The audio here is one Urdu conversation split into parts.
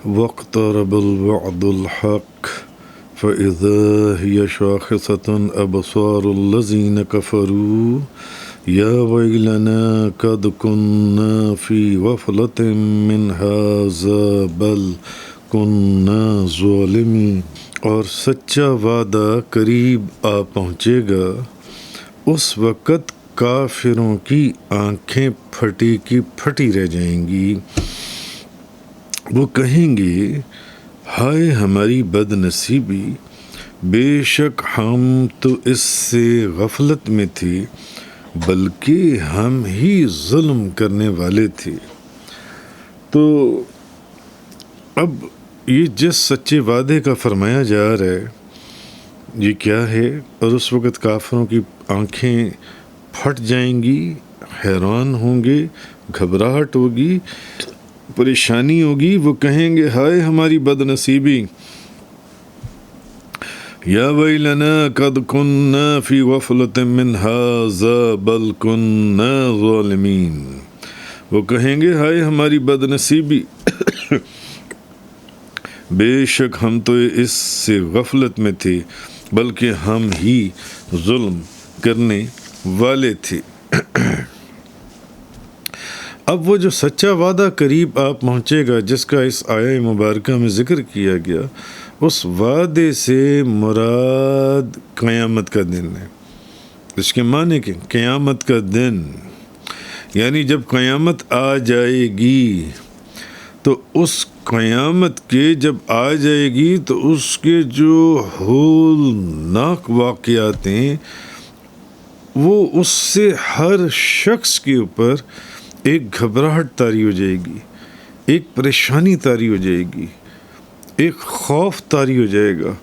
واقترب الوعد الحق فإذا هي شاخصة أبصار الذين كفروا يا ويلنا قد كنا في غفلة من هذا بل كنا ظالمين۔ اور سچا وعدہ قریب آ پہنچے گا، اس وقت کافروں کی آنکھیں پھٹی کی پھٹی رہ جائیں گی۔ وہ کہیں گے ہائے ہماری بد نصیبی، بے شک ہم تو اس سے غفلت میں تھے بلکہ ہم ہی ظلم کرنے والے تھے۔ تو اب یہ جس سچے وعدے کا فرمایا جا رہا ہے یہ کیا ہے؟ اور اس وقت کافروں کی آنکھیں پھٹ جائیں گی، حیران ہوں گے، گھبراہٹ ہوگی، پریشانی ہوگی۔ وہ کہیں گے ہائے ہماری بد نصیبی، یا ویلنا قد کننا فی غفلۃ من ھذا بل کننا ظالمین۔ وہ کہیں گے ہائے ہماری بد نصیبی، بے شک ہم تو اس سے غفلت میں تھے بلکہ ہم ہی ظلم کرنے والے تھے۔ اب وہ جو سچا وعدہ قریب آ پہنچے گا جس کا اس آیہ مبارکہ میں ذکر کیا گیا، اس وعدے سے مراد قیامت کا دن ہے۔ اس کے معنی کہ قیامت کا دن، یعنی جب قیامت آ جائے گی تو اس قیامت کے جب آ جائے گی تو اس کے جو ہولناک واقعات ہیں وہ اس سے ہر شخص کے اوپر ایک گھبراہٹ طاری ہو جائے گی، ایک پریشانی طاری ہو جائے گی، ایک خوف طاری ہو جائے گا،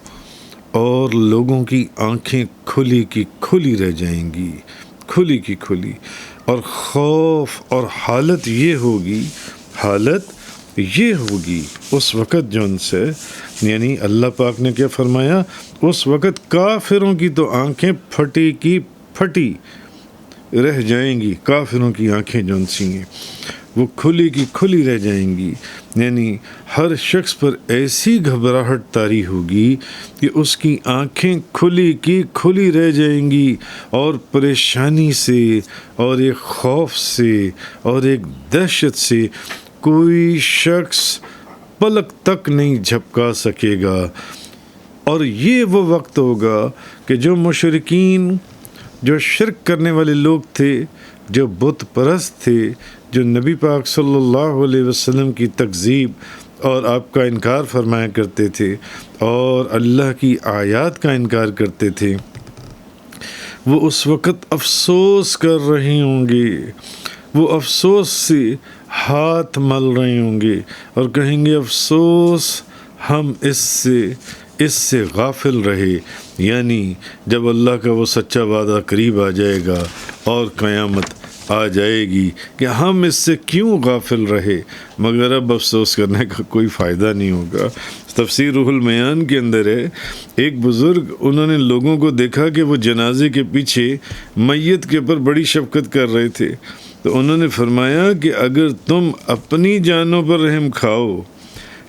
اور لوگوں کی آنکھیں کھلی کی کھلی رہ جائیں گی، کھلی کی کھلی۔ اور خوف اور حالت یہ ہوگی اس وقت جو ان سے، یعنی اللہ پاک نے کیا فرمایا، اس وقت کافروں کی تو آنکھیں پھٹی کی پھٹی رہ جائیں گی، کافروں کی آنکھیں جو ان سی ہیں وہ کھلی کی کھلی رہ جائیں گی، یعنی ہر شخص پر ایسی گھبراہٹ طاری ہوگی کہ اس کی آنکھیں کھلی کی کھلی رہ جائیں گی، اور پریشانی سے اور ایک خوف سے اور ایک دہشت سے کوئی شخص پلک تک نہیں جھپکا سکے گا۔ اور یہ وہ وقت ہوگا کہ جو مشرکین، جو شرک کرنے والے لوگ تھے، جو بت پرست تھے، جو نبی پاک صلی اللہ علیہ وسلم کی تکذیب اور آپ کا انکار فرمایا کرتے تھے اور اللہ کی آیات کا انکار کرتے تھے، وہ اس وقت افسوس کر رہے ہوں گے، وہ افسوس سے ہاتھ مل رہے ہوں گے اور کہیں گے افسوس ہم اس سے غافل رہے۔ یعنی جب اللہ کا وہ سچا وعدہ قریب آ جائے گا اور قیامت آ جائے گی کہ ہم اس سے کیوں غافل رہے، مگر اب افسوس کرنے کا کوئی فائدہ نہیں ہوگا۔ تفسیر روح المیان کے اندر ہے، ایک بزرگ انہوں نے لوگوں کو دیکھا کہ وہ جنازے کے پیچھے میت کے اوپر بڑی شفقت کر رہے تھے، تو انہوں نے فرمایا کہ اگر تم اپنی جانوں پر رحم کھاؤ،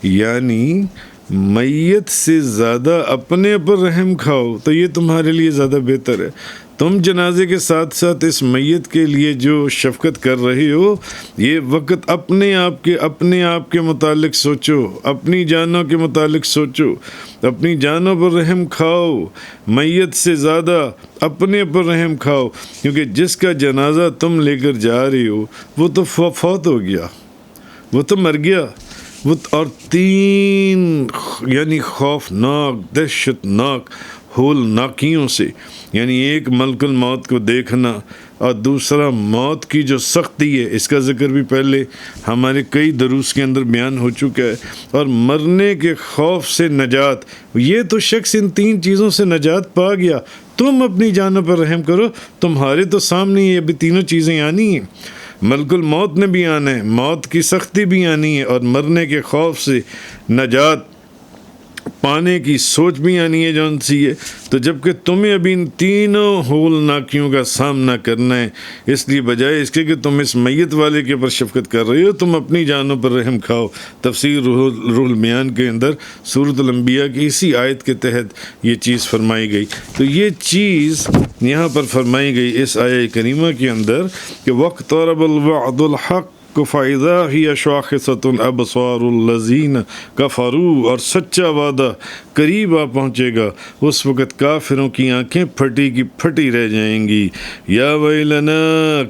یعنی میت سے زیادہ اپنے اوپر رحم کھاؤ، تو یہ تمہارے لیے زیادہ بہتر ہے۔ تم جنازے کے ساتھ ساتھ اس میت کے لیے جو شفقت کر رہے ہو، یہ وقت اپنے آپ کے متعلق سوچو، اپنی جانوں کے متعلق سوچو، اپنی جانوں پر رحم کھاؤ، میت سے زیادہ اپنے پر رحم کھاؤ، کیونکہ جس کا جنازہ تم لے کر جا رہے ہو وہ تو فوت ہو گیا، وہ تو مر گیا، وہ اور تین یعنی خوفناک، دہشت ناک ہولناکیوں سے، یعنی ایک ملک الموت کو دیکھنا اور دوسرا موت کی جو سختی ہے، اس کا ذکر بھی پہلے ہمارے کئی دروس کے اندر بیان ہو چکا ہے، اور مرنے کے خوف سے نجات، یہ تو شخص ان تین چیزوں سے نجات پا گیا۔ تم اپنی جانوں پر رحم کرو، تمہارے تو سامنے یہ بھی تینوں چیزیں آنی ہیں، ملک الموت نے بھی آنا ہے، موت کی سختی بھی آنی ہے، اور مرنے کے خوف سے نجات پانے کی سوچ بھی آنی ہے جون سی ہے. تو جب کہ تمہیں ابھی ان تینوں ہولناکیوں کا سامنا کرنا ہے، اس لیے بجائے اس کے کہ تم اس میت والے کے اوپر شفقت کر رہے ہو، تم اپنی جانوں پر رحم کھاؤ. تفسیر روح البیان کے اندر سورۃ الانبیاء کی اسی آیت کے تحت یہ چیز فرمائی گئی. تو یہ چیز یہاں پر فرمائی گئی اس آیہ کریمہ کے اندر کہ وَاقْتَرَبَ الْوَعْدُ الْحَقُّ فَإِذَا هِيَ شَاخِصَةٌ أَبْصَارُ الَّذِينَ كَفَرُوا، اور سچا وعدہ قریب آ پہنچے گا، اس وقت کافروں کی آنکھیں پھٹی کی پھٹی رہ جائیں گی. یا ویلنا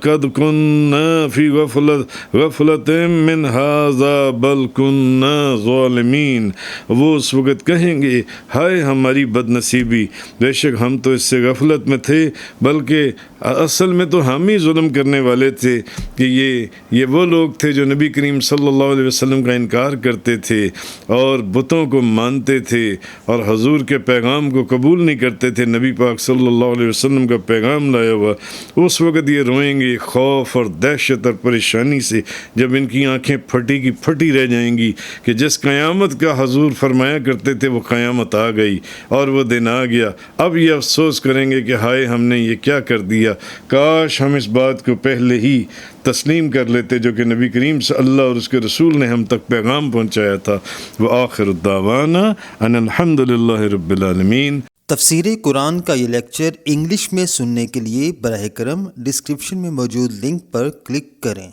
قد كنا فی غفلۃ من هذا بل كنا ظالمین. وہ اس وقت کہیں گے ہائے ہماری بد نصیبی، بے شک ہم تو اس سے غفلت میں تھے، بلکہ اصل میں تو ہم ہی ظلم کرنے والے تھے. کہ یہ وہ لوگ تھے جو نبی کریم صلی اللہ علیہ وسلم کا انکار کرتے تھے اور بتوں کو مانتے تھے اور حضور کے پیغام کو قبول نہیں کرتے تھے. نبی پاک صلی اللہ علیہ وسلم کا پیغام لایا ہوا، اس وقت یہ روئیں گے خوف اور دہشت اور پریشانی سے، جب ان کی آنکھیں پھٹی کی پھٹی رہ جائیں گی کہ جس قیامت کا حضور فرمایا کرتے تھے وہ قیامت آ گئی اور وہ دن آ گیا. اب یہ افسوس کریں گے کہ ہائے ہم نے یہ کیا کر دیا، کاش ہم اس بات کو پہلے ہی تسلیم کر لیتے جو کہ نبی کریم صلی اللہ اور اس کے رسول نے ہم تک پیغام پہنچایا تھا. وآخر الدعوانا ان الحمد للہ رب العالمین. تفسیر قرآن کا یہ لیکچر انگلش میں سننے کے لیے براہ کرم ڈسکرپشن میں موجود لنک پر کلک کریں.